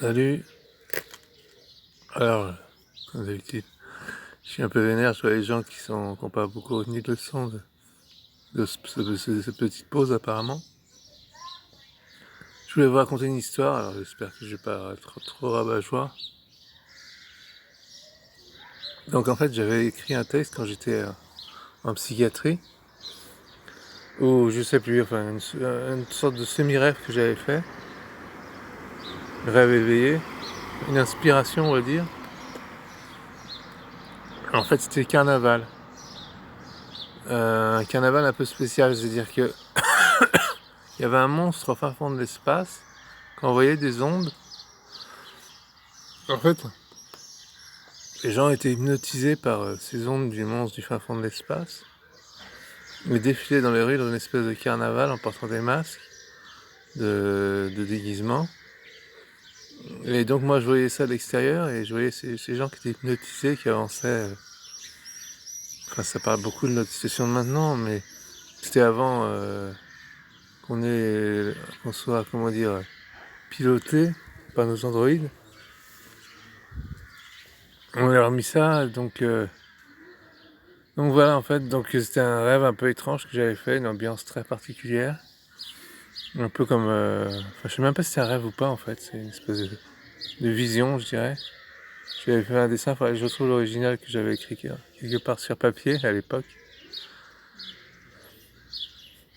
Salut. Alors, comme d'habitude, je suis un peu vénère, je vois les gens qui n'ont pas beaucoup retenu de leçons de cette petite pause apparemment. Je voulais vous raconter une histoire, alors j'espère que je vais pas être trop rabat-joie. Donc en fait, j'avais écrit un texte quand j'étais en psychiatrie, ou je sais plus, enfin une sorte de semi-rêve que j'avais fait, rêve éveillé, une inspiration on va dire. En fait, c'était carnaval. Un carnaval un peu spécial, c'est-à-dire que il y avait un monstre au fin fond de l'espace qui envoyait des ondes. En fait, les gens étaient hypnotisés par ces ondes du monstre du fin fond de l'espace. Ils défilaient dans les rues dans une espèce de carnaval en portant des masques de déguisement. Et donc moi je voyais ça de l'extérieur et je voyais ces gens qui étaient hypnotisés, qui avançaient. Enfin ça parle beaucoup de notre situation de maintenant, mais c'était avant qu'on soit, comment dire, piloté par nos androïdes. On leur a mis ça, donc voilà, en fait, donc c'était un rêve un peu étrange que j'avais fait, une ambiance très particulière. Un peu comme... enfin, je sais même pas si c'est un rêve ou pas, en fait. C'est une espèce de vision, je dirais. J'avais fait un dessin, faudrait que je retrouve l'original que j'avais écrit quelque part sur papier à l'époque.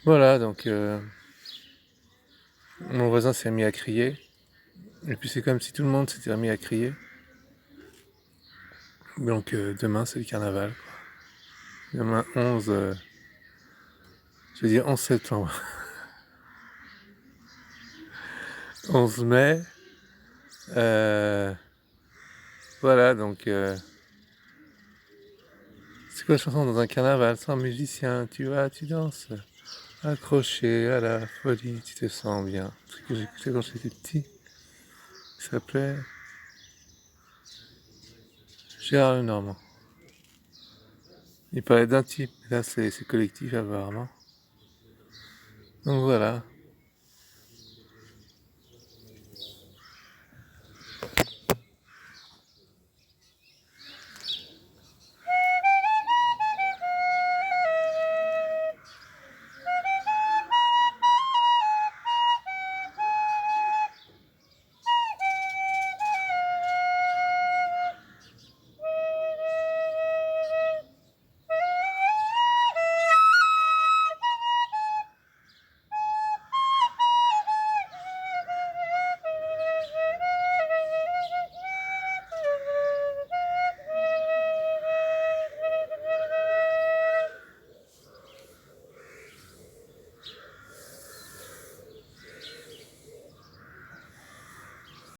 Voilà, donc mon voisin s'est mis à crier. Et puis c'est comme si tout le monde s'était remis à crier. Donc demain, c'est le carnaval, quoi. Demain, je veux dire 11 septembre. 11 mai. Voilà, donc... c'est quoi la chanson? Dans un carnaval sans musicien, tu vas, tu danses, accroché à la folie, tu te sens bien. Un truc que j'écoutais quand j'étais petit, ça s'appelait Gérard Lenormand. Il parlait d'un type, là c'est collectif apparemment. Donc voilà.